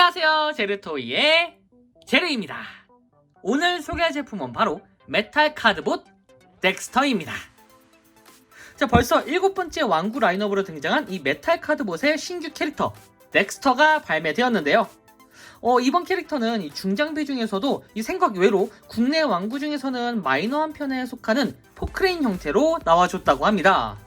안녕하세요, 제르토이의 제르입니다. 오늘 소개할 제품은 바로 메탈 카드봇 덱스터입니다. 자, 벌써 7번째 왕구 라인업으로 등장한 이 메탈 카드봇의 신규 캐릭터 덱스터가 발매되었는데요. 이번 캐릭터는 이 중장비 중에서도 이 생각 외로 국내 왕구 중에서는 마이너한 편에 속하는 포크레인 형태로 나와줬다고 합니다.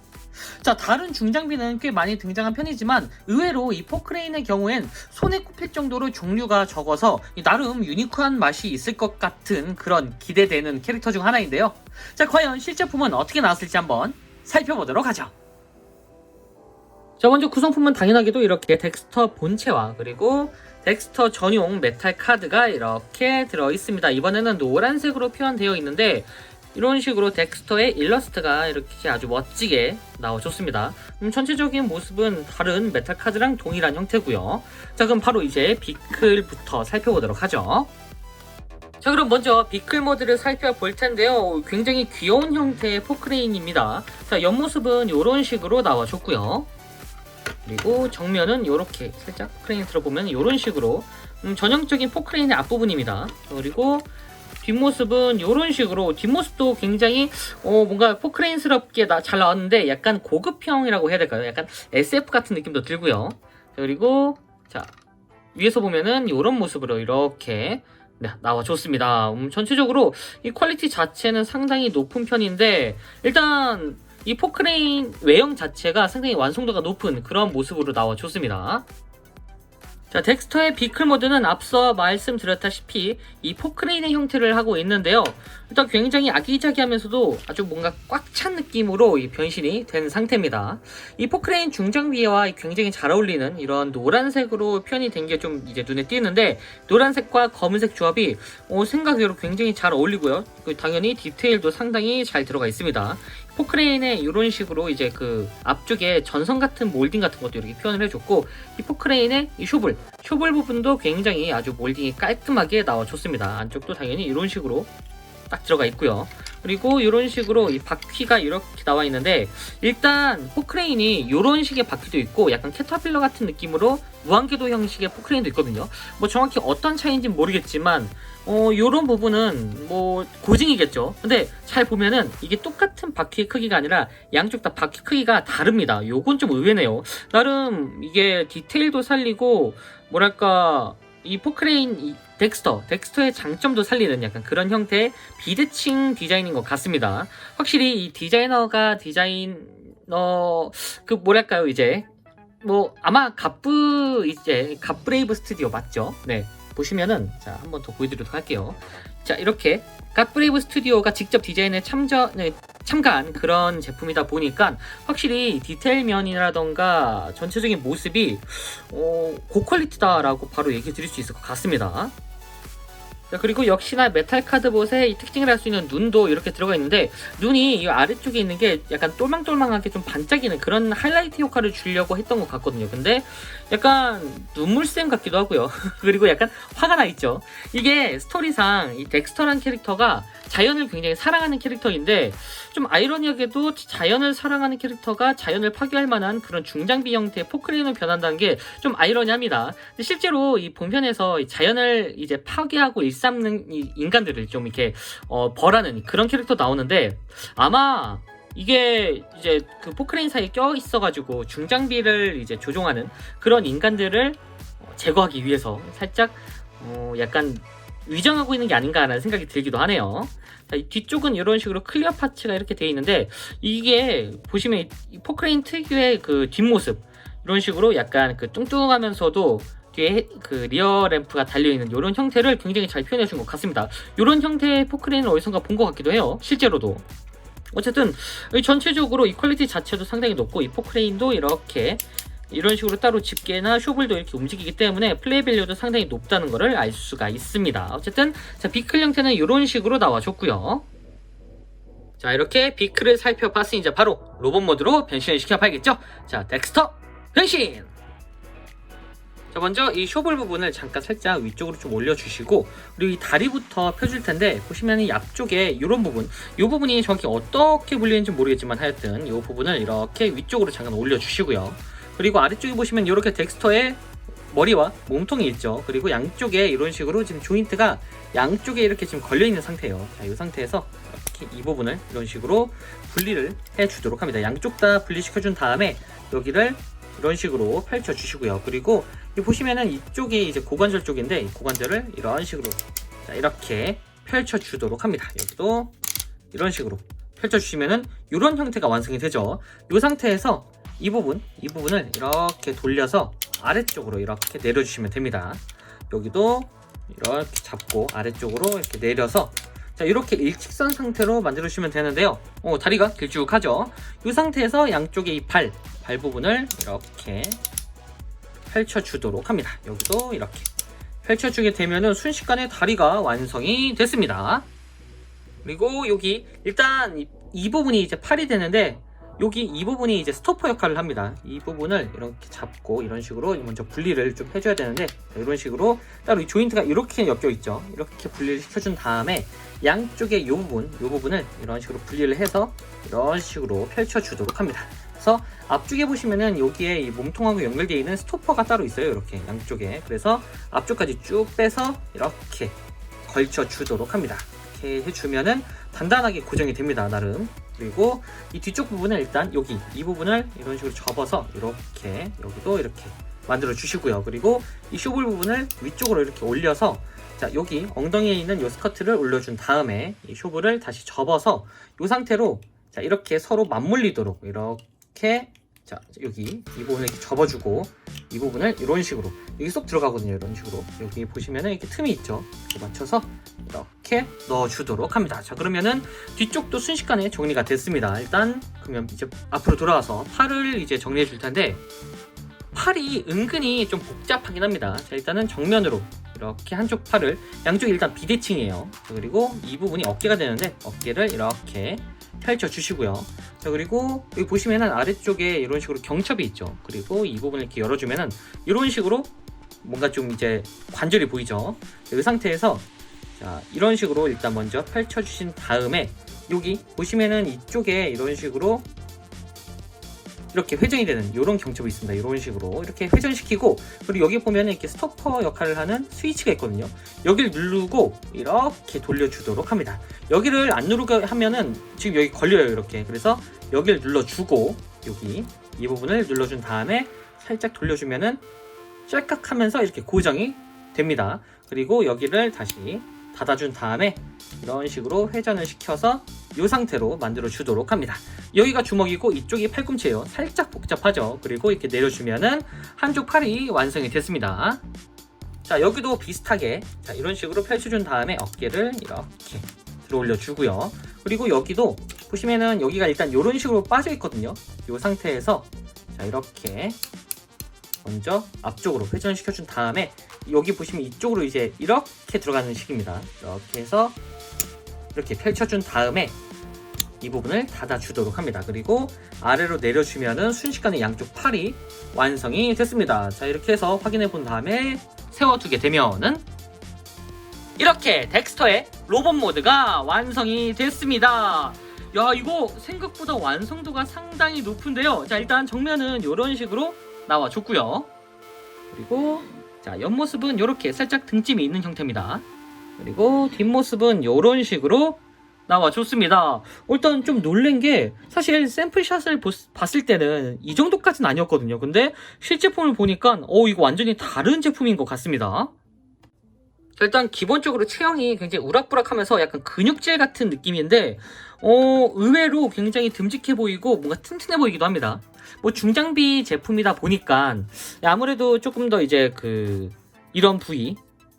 자, 다른 중장비는 꽤 많이 등장한 편이지만 의외로 이 포크레인의 경우엔 손에 꼽힐 정도로 종류가 적어서 나름 유니크한 맛이 있을 것 같은 그런 기대되는 캐릭터 중 하나인데요. 자, 과연 실제품은 어떻게 나왔을지 한번 살펴보도록 하죠. 자, 먼저 구성품은 당연하게도 이렇게 덱스터 본체와 그리고 덱스터 전용 메탈 카드가 이렇게 들어있습니다. 이번에는 노란색으로 표현되어 있는데 이런 식으로 덱스터의 일러스트가 이렇게 아주 멋지게 나와줬습니다. 전체적인 모습은 다른 메탈 카드랑 동일한 형태고요. 자, 그럼 바로 이제 비클부터 살펴보도록 하죠. 자, 그럼 먼저 비클 모드를 살펴볼 텐데요. 굉장히 귀여운 형태의 포크레인입니다. 자, 옆모습은 이런 식으로 나와줬고요. 그리고 정면은 이렇게 살짝 포크레인 들어보면 이런 식으로 전형적인 포크레인의 앞부분입니다. 그리고 뒷모습은 이런 식으로, 뒷모습도 굉장히 뭔가 포크레인스럽게 잘 나왔는데 약간 고급형이라고 해야 될까요? 약간 SF 같은 느낌도 들고요. 그리고 자, 위에서 보면은 이런 모습으로 이렇게 나와줬습니다. 전체적으로 이 퀄리티 자체는 상당히 높은 편인데 일단 이 포크레인 외형 자체가 상당히 완성도가 높은 그런 모습으로 나와줬습니다. 자, 덱스터의 비클 모드는 앞서 말씀드렸다시피 이 포크레인의 형태를 하고 있는데요. 일단 굉장히 아기자기하면서도 아주 뭔가 꽉 찬 느낌으로 이 변신이 된 상태입니다. 이 포크레인 중장비와 굉장히 잘 어울리는 이런 노란색으로 표현이 된 게 좀 이제 눈에 띄는데 노란색과 검은색 조합이 생각외로 굉장히 잘 어울리고요. 당연히 디테일도 상당히 잘 들어가 있습니다. 포크레인에 이런 식으로 이제 그 앞쪽에 전선 같은 몰딩 같은 것도 이렇게 표현을 해줬고 이 포크레인의 이 쇼블 부분도 굉장히 아주 몰딩이 깔끔하게 나와줬습니다. 안쪽도 당연히 이런 식으로 딱 들어가 있고요. 그리고 이런 식으로 이 바퀴가 이렇게 나와 있는데 일단 포크레인이 이런 식의 바퀴도 있고 약간 캐터필러 같은 느낌으로 무한궤도 형식의 포크레인도 있거든요. 뭐 정확히 어떤 차이인지는 모르겠지만 요런 부분은 뭐 고증이겠죠. 근데 잘 보면은 이게 똑같은 바퀴 크기가 아니라 양쪽 다 바퀴 크기가 다릅니다. 요건 좀 의외네요. 나름 이게 디테일도 살리고 뭐랄까 이 포크레인 이 덱스터의 장점도 살리는 약간 그런 형태의 비대칭 디자인인 것 같습니다. 확실히 이 디자이너가 그 뭐랄까요, 이제 뭐 아마 갓브레이브 스튜디오 맞죠? 네, 보시면은 자, 한번 더 보여드리도록 할게요. 자, 이렇게 갓브레이브 스튜디오가 직접 디자인에 참가한 그런 제품이다 보니까 확실히 디테일 면이라던가 전체적인 모습이 고퀄리티다라고 바로 얘기 드릴 수 있을 것 같습니다. 자, 그리고 역시나 메탈 카드봇의 이 특징을 할 수 있는 눈도 이렇게 들어가 있는데 눈이 이 아래쪽에 있는 게 약간 똘망똘망하게 좀 반짝이는 그런 하이라이트 효과를 주려고 했던 것 같거든요. 근데 약간 눈물샘 같기도 하고요. 그리고 약간 화가 나 있죠. 이게 스토리상 이 덱스터란 캐릭터가 자연을 굉장히 사랑하는 캐릭터인데 좀 아이러니하게도 자연을 사랑하는 캐릭터가 자연을 파괴할 만한 그런 중장비 형태의 포크레인으로 변한다는 게 좀 아이러니합니다. 근데 실제로 이 본편에서 이 자연을 이제 파괴하고 일삼는 이 인간들을 좀 이렇게 벌하는 그런 캐릭터 나오는데 아마 이게 이제 그 포크레인 사이에 껴 있어가지고 중장비를 이제 조종하는 그런 인간들을 제거하기 위해서 살짝 약간 위장하고 있는 게 아닌가라는 생각이 들기도 하네요. 자, 이 뒤쪽은 이런 식으로 클리어 파츠가 이렇게 되어 있는데 이게 보시면 이 포크레인 특유의 그 뒷모습 이런 식으로 약간 그 뚱뚱하면서도 뒤에 그 리어 램프가 달려있는 이런 형태를 굉장히 잘 표현해 준 것 같습니다. 이런 형태의 포크레인을 어디선가 본 것 같기도 해요. 실제로도. 어쨌든 전체적으로 이 퀄리티 자체도 상당히 높고 이 포크레인도 이렇게 이런 식으로 따로 집게나 쇼블도 이렇게 움직이기 때문에 플레이 밸류도 상당히 높다는 것을 알 수가 있습니다. 어쨌든 자, 비클 형태는 이런 식으로 나와줬고요. 자, 이렇게 비클을 살펴봤으니 이제 바로 로봇 모드로 변신을 시켜봐야겠죠. 자, 덱스터 변신! 자, 먼저 이 쇼볼 부분을 잠깐 살짝 위쪽으로 좀 올려주시고 그리고 이 다리부터 펴줄 텐데 보시면 이 앞쪽에 이런 부분 이 부분이 정확히 어떻게 물리는지 모르겠지만 하여튼 이 부분을 이렇게 위쪽으로 잠깐 올려주시고요. 그리고 아래쪽에 보시면 이렇게 덱스터의 머리와 몸통이 있죠. 그리고 양쪽에 이런 식으로 지금 조인트가 양쪽에 이렇게 지금 걸려있는 상태예요. 자, 이 상태에서 이렇게 이 부분을 이런 식으로 분리를 해주도록 합니다. 양쪽 다 분리시켜준 다음에 여기를 이런 식으로 펼쳐주시고요. 그리고 보시면은 이쪽이 이제 고관절 쪽인데 이 고관절을 이런 식으로 자, 이렇게 펼쳐주도록 합니다. 여기도 이런 식으로 펼쳐주시면은 이런 형태가 완성이 되죠. 이 상태에서 이 부분을 이렇게 돌려서 아래쪽으로 이렇게 내려주시면 됩니다. 여기도 이렇게 잡고 아래쪽으로 이렇게 내려서 자, 이렇게 일직선 상태로 만들어 주시면 되는데요. 다리가 길쭉하죠. 이 상태에서 양쪽의 이 발 부분을 이렇게 펼쳐주도록 합니다. 여기도 이렇게 펼쳐주게 되면은 순식간에 다리가 완성이 됐습니다. 그리고 여기 일단 이 부분이 이제 팔이 되는데 여기 이 부분이 이제 스토퍼 역할을 합니다. 이 부분을 이렇게 잡고 이런 식으로 먼저 분리를 좀 해줘야 되는데 이런 식으로 따로 이 조인트가 이렇게 엮여 있죠. 이렇게 분리를 시켜준 다음에 양쪽의 이 부분을 이런 식으로 분리를 해서 이런 식으로 펼쳐주도록 합니다. 그래서 앞쪽에 보시면은 여기에 이 몸통하고 연결되어 있는 스토퍼가 따로 있어요. 이렇게 양쪽에. 그래서 앞쪽까지 쭉 빼서 이렇게 걸쳐주도록 합니다. 이렇게 해주면은 단단하게 고정이 됩니다. 나름. 그리고 이 뒤쪽 부분을 일단 여기 이 부분을 이런 식으로 접어서 이렇게 여기도 이렇게 만들어 주시고요. 그리고 이 쇼볼 부분을 위쪽으로 이렇게 올려서 자, 여기 엉덩이에 있는 이 스커트를 올려준 다음에 이 쇼볼을 다시 접어서 이 상태로 자, 이렇게 서로 맞물리도록 이렇게 자, 여기 이 부분을 이렇게 접어주고 이 부분을 이런 식으로 여기 쏙 들어가거든요. 이런 식으로 여기 보시면은 이렇게 틈이 있죠. 이렇게 맞춰서 이렇게 넣어주도록 합니다. 자, 그러면은 뒤쪽도 순식간에 정리가 됐습니다. 일단 그러면 이제 앞으로 돌아와서 팔을 이제 정리해 줄 텐데 팔이 은근히 좀 복잡하긴 합니다. 자, 일단은 정면으로 이렇게 한쪽 팔을 양쪽이 일단 비대칭이에요. 자, 그리고 이 부분이 어깨가 되는데 어깨를 이렇게 펼쳐 주시고요. 자, 그리고 여기 보시면은 아래쪽에 이런 식으로 경첩이 있죠. 그리고 이 부분을 이렇게 열어주면은 이런 식으로 뭔가 좀 이제 관절이 보이죠. 이 상태에서 자, 이런 식으로 일단 먼저 펼쳐 주신 다음에 여기 보시면은 이쪽에 이런 식으로 이렇게 회전이 되는 이런 경첩이 있습니다. 이런 식으로 이렇게 회전시키고 그리고 여기 보면 이렇게 스토퍼 역할을 하는 스위치가 있거든요. 여기를 누르고 이렇게 돌려주도록 합니다. 여기를 안 누르게 하면은 지금 여기 걸려요. 이렇게. 그래서 여기를 눌러주고 여기 이 부분을 눌러준 다음에 살짝 돌려주면은 짤깍하면서 이렇게 고정이 됩니다. 그리고 여기를 다시 닫아준 다음에 이런 식으로 회전을 시켜서 이 상태로 만들어 주도록 합니다. 여기가 주먹이고 이쪽이 팔꿈치예요. 살짝 복잡하죠. 그리고 이렇게 내려주면은 한쪽 팔이 완성이 됐습니다. 자, 여기도 비슷하게 자, 이런 식으로 펼쳐준 다음에 어깨를 이렇게 들어 올려 주고요. 그리고 여기도 보시면은 여기가 일단 이런 식으로 빠져 있거든요. 이 상태에서 자, 이렇게 먼저 앞쪽으로 회전시켜 준 다음에 여기 보시면 이쪽으로 이제 이렇게 들어가는 식입니다. 이렇게 해서 이렇게 펼쳐준 다음에 이 부분을 닫아주도록 합니다. 그리고 아래로 내려주면은 순식간에 양쪽 팔이 완성이 됐습니다. 자, 이렇게 해서 확인해 본 다음에 세워두게 되면은 이렇게 덱스터의 로봇 모드가 완성이 됐습니다. 야, 이거 생각보다 완성도가 상당히 높은데요. 자, 일단 정면은 이런 식으로 나와줬고요. 그리고 자, 옆모습은 이렇게 살짝 등짐이 있는 형태입니다. 그리고 뒷모습은 이런 식으로 나와줬습니다. 일단 좀 놀란 게 사실 샘플샷을 봤을 때는 이 정도까지는 아니었거든요. 근데 실제품을 보니까 이거 완전히 다른 제품인 것 같습니다. 일단 기본적으로 체형이 굉장히 우락부락하면서 약간 근육질 같은 느낌인데 의외로 굉장히 듬직해 보이고 뭔가 튼튼해 보이기도 합니다. 뭐 중장비 제품이다 보니까 아무래도 조금 더 이제 이런 부위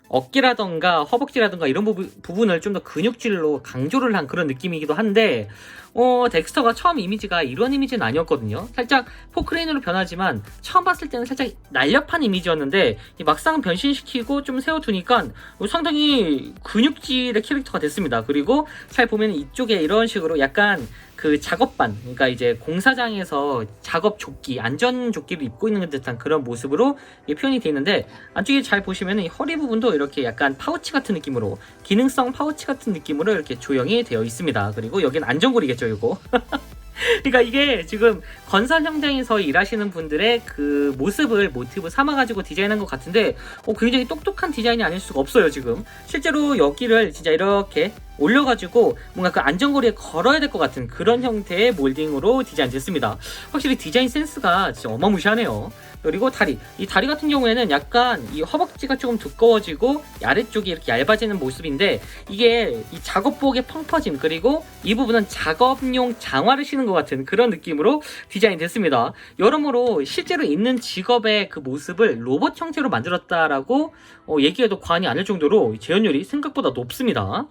어깨라던가 허벅지라던가 이런 부분을 좀 더 근육질로 강조를 한 그런 느낌이기도 한데 덱스터가 처음 이미지가 이런 이미지는 아니었거든요. 살짝 포크레인으로 변하지만 처음 봤을 때는 살짝 날렵한 이미지였는데 막상 변신시키고 좀 세워두니까 상당히 근육질의 캐릭터가 됐습니다. 그리고 잘 보면 이쪽에 이런 식으로 약간 작업반, 그러니까 이제 공사장에서 작업 조끼, 안전 조끼를 입고 있는 듯한 그런 모습으로 표현이 되어 있는데 안쪽에 잘 보시면 이 허리 부분도 이렇게 약간 파우치 같은 느낌으로 기능성 파우치 같은 느낌으로 이렇게 조형이 되어 있습니다. 그리고 여기는 안전고리겠죠, 이거. 그러니까 이게 지금 건설 현장에서 일하시는 분들의 그 모습을 모티브 삼아가지고 디자인한 것 같은데 굉장히 똑똑한 디자인이 아닐 수가 없어요. 지금 실제로 여기를 진짜 이렇게 올려가지고 뭔가 그 안전거리에 걸어야 될 것 같은 그런 형태의 몰딩으로 디자인됐습니다. 확실히 디자인 센스가 진짜 어마무시하네요. 그리고 다리, 이 다리 같은 경우에는 약간 이 허벅지가 조금 두꺼워지고 아래쪽이 이렇게 얇아지는 모습인데, 이게 이 작업복의 펑퍼짐, 그리고 이 부분은 작업용 장화를 신은 것 같은 그런 느낌으로 디자인 됐습니다. 여러모로 실제로 있는 직업의 그 모습을 로봇 형태로 만들었다라고 얘기해도 과언이 아닐 정도로 재현율이 생각보다 높습니다.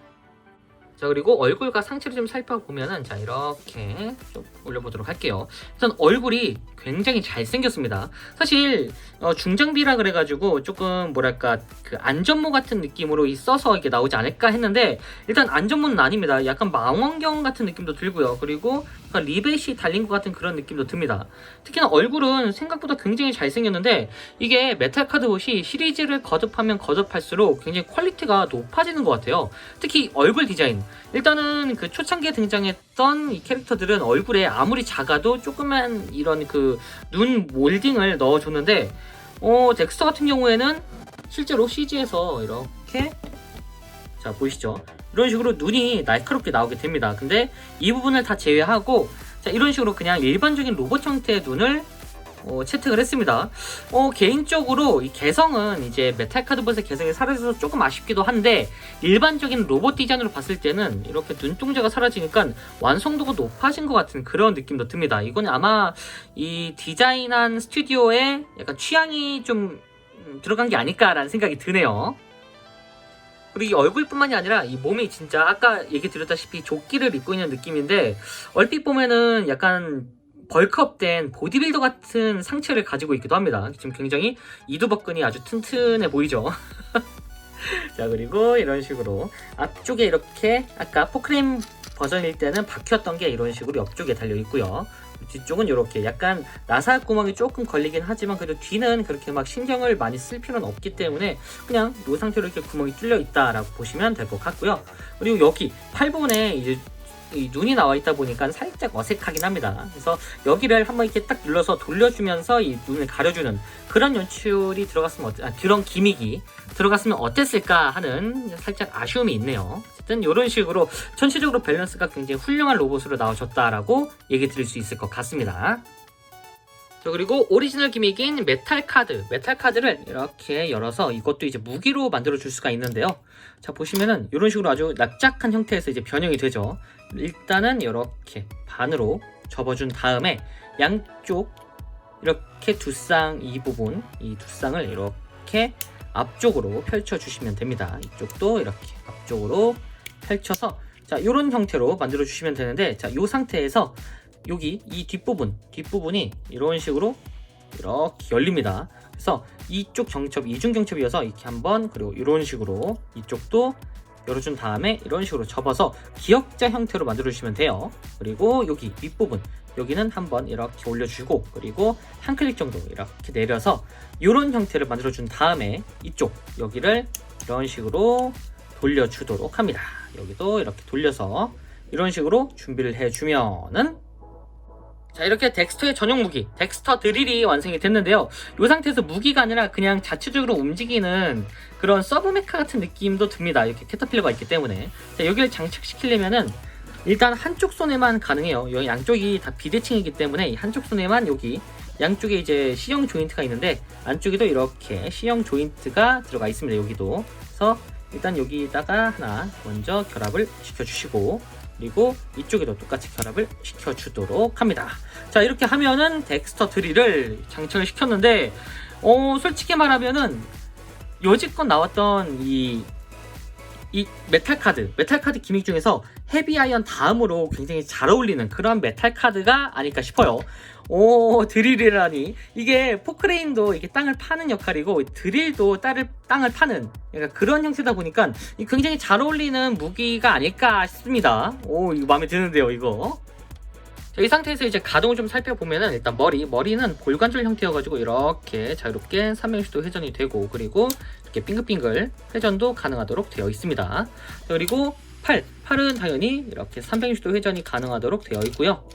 자, 그리고 얼굴과 상체를 좀 살펴보면은, 자, 이렇게 좀 올려보도록 할게요. 우선 얼굴이 굉장히 잘생겼습니다. 사실 중장비라 그래가지고 조금 뭐랄까 그 안전모 같은 느낌으로 써서 이게 나오지 않을까 했는데, 일단 안전모는 아닙니다. 약간 망원경 같은 느낌도 들고요. 그리고 약간 리벳이 달린 것 같은 그런 느낌도 듭니다. 특히나 얼굴은 생각보다 굉장히 잘생겼는데, 이게 메탈 카드봇이 시리즈를 거듭하면 거듭할수록 굉장히 퀄리티가 높아지는 것 같아요. 특히 얼굴 디자인, 일단은 그 초창기에 등장했던 이 캐릭터들은 얼굴에 아무리 작아도 조그만 이런 그 눈 몰딩을 넣어줬는데, 덱스터 같은 경우에는 실제로 CG에서 이렇게, 자, 보이시죠? 이런 식으로 눈이 날카롭게 나오게 됩니다. 근데 이 부분을 다 제외하고, 자, 이런 식으로 그냥 일반적인 로봇 형태의 눈을 채택을 했습니다. 개인적으로 이 개성은 이제 메탈 카드봇의 개성이 사라져서 조금 아쉽기도 한데, 일반적인 로봇 디자인으로 봤을 때는 이렇게 눈동자가 사라지니까 완성도가 높아진 것 같은 그런 느낌도 듭니다. 이건 아마 이 디자인한 스튜디오에 약간 취향이 좀 들어간 게 아닐까라는 생각이 드네요. 그리고 이 얼굴뿐만이 아니라 이 몸이 진짜 아까 얘기 드렸다시피 조끼를 입고 있는 느낌인데, 얼핏 보면은 약간 벌크업된 보디빌더 같은 상체를 가지고 있기도 합니다. 지금 굉장히 이두박근이 아주 튼튼해 보이죠. 자, 그리고 이런 식으로 앞쪽에 이렇게 아까 포크레인 버전일 때는 박혔던 게 이런 식으로 옆쪽에 달려 있고요. 뒤쪽은 이렇게 약간 나사 구멍이 조금 걸리긴 하지만 그래도 뒤는 그렇게 막 신경을 많이 쓸 필요는 없기 때문에 그냥 이 상태로 이렇게 구멍이 뚫려 있다라고 보시면 될 것 같고요. 그리고 여기 팔 부분에 이제 이 눈이 나와 있다 보니까 살짝 어색하긴 합니다. 그래서 여기를 한번 이렇게 딱 눌러서 돌려주면서 이 눈을 가려주는 그런 연출이 들어갔으면 그런 기믹이 들어갔으면 어땠을까 하는 살짝 아쉬움이 있네요. 어쨌든 이런 식으로 전체적으로 밸런스가 굉장히 훌륭한 로봇으로 나오셨다라고 얘기 드릴 수 있을 것 같습니다. 자, 그리고 오리지널 기믹인 메탈 카드를 이렇게 열어서 이것도 이제 무기로 만들어 줄 수가 있는데요. 자, 보시면은 이런 식으로 아주 납작한 형태에서 이제 변형이 되죠. 일단은 이렇게 반으로 접어준 다음에 양쪽 이렇게 두쌍 이 부분, 이 두쌍을 이렇게 앞쪽으로 펼쳐 주시면 됩니다. 이쪽도 이렇게 앞쪽으로 펼쳐서, 자, 이런 형태로 만들어 주시면 되는데, 자, 이 상태에서 여기 이 뒷부분이 이런 식으로 이렇게 열립니다. 그래서 이쪽 경첩, 이중 경첩이어서 이렇게 한번, 그리고 이런 식으로 이쪽도 열어준 다음에 이런 식으로 접어서 기역자 형태로 만들어 주시면 돼요. 그리고 여기 윗부분, 여기는 한번 이렇게 올려주고, 그리고 한 클릭 정도 이렇게 내려서 이런 형태를 만들어 준 다음에 이쪽 여기를 이런 식으로 돌려주도록 합니다. 여기도 이렇게 돌려서 이런 식으로 준비를 해주면은, 자, 이렇게 덱스터의 전용 무기 덱스터 드릴이 완성이 됐는데요. 이 상태에서 무기가 아니라 그냥 자체적으로 움직이는 그런 서브메카 같은 느낌도 듭니다. 이렇게 캐터필러가 있기 때문에. 자, 여기를 장착시키려면은 일단 한쪽 손에만 가능해요. 여기 양쪽이 다 비대칭이기 때문에 이 한쪽 손에만 여기 양쪽에 이제 C형 조인트가 있는데, 안쪽에도 이렇게 C형 조인트가 들어가 있습니다. 여기도. 그래서 일단 여기다가 하나 먼저 결합을 시켜주시고, 그리고 이쪽에도 똑같이 결합을 시켜주도록 합니다. 자, 이렇게 하면은 덱스터 드릴을 장착을 시켰는데, 솔직히 말하면은 여지껏 나왔던 이 메탈 카드 기믹 중에서 헤비 아이언 다음으로 굉장히 잘 어울리는 그런 메탈 카드가 아닐까 싶어요. 드릴이라니. 이게 포크레인도 이게 땅을 파는 역할이고 드릴도 땅을 파는 그런 형태다 보니까 굉장히 잘 어울리는 무기가 아닐까 싶습니다. 이거 마음에 드는데요, 이거. 자, 이 상태에서 이제 가동을 좀 살펴보면은, 일단 머리는 볼관절 형태여가지고 이렇게 자유롭게 360도 회전이 되고, 그리고 이렇게 빙글빙글 회전도 가능하도록 되어 있습니다. 자, 그리고 팔은 당연히 이렇게 360도 회전이 가능하도록 되어 있고요.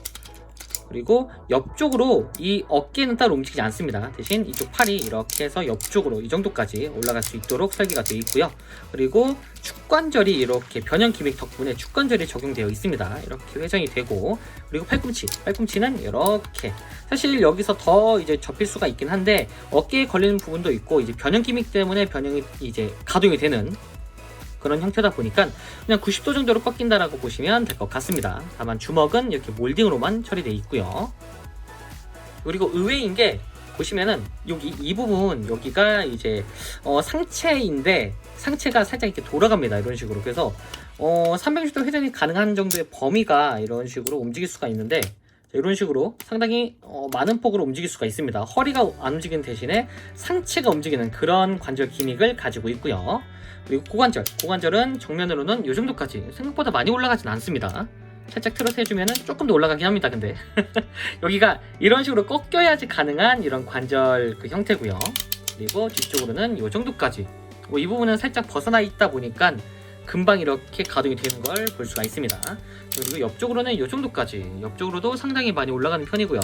그리고 옆쪽으로 이 어깨는 따로 움직이지 않습니다. 대신 이쪽 팔이 이렇게 해서 옆쪽으로 이 정도까지 올라갈 수 있도록 설계가 되어 있고요. 그리고 축관절이 이렇게 변형 기믹 덕분에 축관절이 적용되어 있습니다. 이렇게 회전이 되고, 그리고 팔꿈치는 이렇게, 사실 여기서 더 이제 접힐 수가 있긴 한데 어깨에 걸리는 부분도 있고, 이제 변형 기믹 때문에 변형이 이제 가동이 되는 그런 형태다 보니까 그냥 90도 정도로 꺾인다라고 보시면 될 것 같습니다. 다만 주먹은 이렇게 몰딩으로만 처리되어 있고요. 그리고 의외인 게 보시면은 여기 이 부분, 여기가 이제 상체인데 상체가 살짝 이렇게 돌아갑니다. 이런 식으로. 그래서 360도 회전이 가능한 정도의 범위가 이런 식으로 움직일 수가 있는데, 이런 식으로 상당히 많은 폭으로 움직일 수가 있습니다. 허리가 안 움직이는 대신에 상체가 움직이는 그런 관절 기믹을 가지고 있고요. 그리고 고관절은 정면으로는 이 정도까지, 생각보다 많이 올라가진 않습니다. 살짝 틀어서 해주면은 조금 더 올라가긴 합니다. 근데 여기가 이런 식으로 꺾여야지 가능한 이런 관절 그 형태고요. 그리고 뒤쪽으로는 이 정도까지, 이 부분은 살짝 벗어나 있다 보니까 금방 이렇게 가동이 되는 걸 볼 수가 있습니다. 그리고 옆쪽으로는 이 정도까지, 옆쪽으로도 상당히 많이 올라가는 편이고요.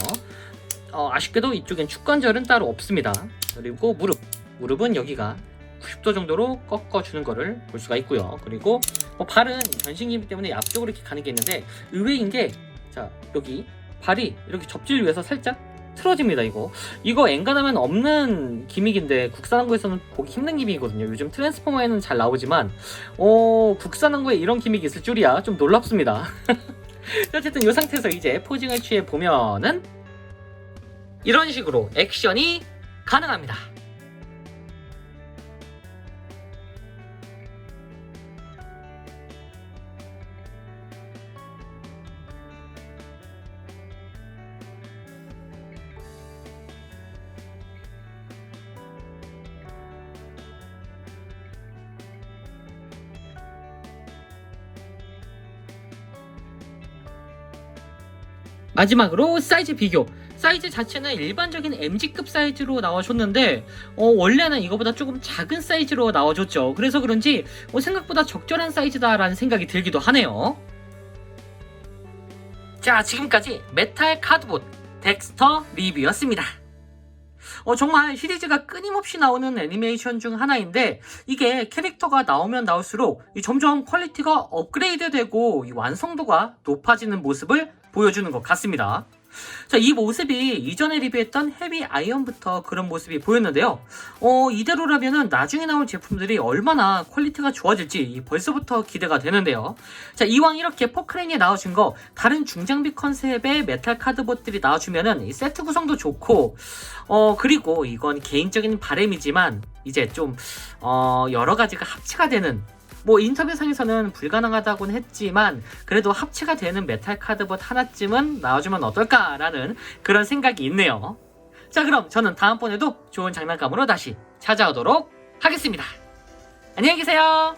아쉽게도 이쪽엔 축관절은 따로 없습니다. 그리고 무릎은 여기가 90도 정도로 꺾어주는 거를 볼 수가 있고요. 그리고 발은 변신 기믹 때문에 앞쪽으로 이렇게 가는 게 있는데, 의외인 게, 자, 여기 발이 이렇게 접지를 위해서 살짝 틀어집니다. 이거 엔간하면 없는 기믹인데 국산항구에서는 보기 힘든 기믹이거든요. 요즘 트랜스포머에는 잘 나오지만 국산항구에 이런 기믹이 있을 줄이야. 좀 놀랍습니다. 어쨌든 이 상태에서 이제 포징을 취해 보면은 이런 식으로 액션이 가능합니다. 마지막으로 사이즈 비교. 사이즈 자체는 일반적인 MG급 사이즈로 나와줬는데 원래는 이거보다 조금 작은 사이즈로 나와줬죠. 그래서 그런지 생각보다 적절한 사이즈다라는 생각이 들기도 하네요. 자, 지금까지 메탈 카드봇 덱스터 리뷰였습니다. 정말 시리즈가 끊임없이 나오는 애니메이션 중 하나인데, 이게 캐릭터가 나오면 나올수록 점점 퀄리티가 업그레이드되고 완성도가 높아지는 모습을 보여주는 것 같습니다. 자, 이 모습이 이전에 리뷰했던 헤비 아이언부터 그런 모습이 보였는데요. 이대로라면은 나중에 나올 제품들이 얼마나 퀄리티가 좋아질지 벌써부터 기대가 되는데요. 자, 이왕 이렇게 포크레인이 나와준 거, 다른 중장비 컨셉의 메탈 카드봇들이 나와주면은 이 세트 구성도 좋고, 그리고 이건 개인적인 바람이지만 이제 좀 여러 가지가 합체가 되는, 인터뷰상에서는 불가능하다고는 했지만 그래도 합체가 되는 메탈 카드봇 하나쯤은 나와주면 어떨까라는 그런 생각이 있네요. 자, 그럼 저는 다음번에도 좋은 장난감으로 다시 찾아오도록 하겠습니다. 안녕히 계세요.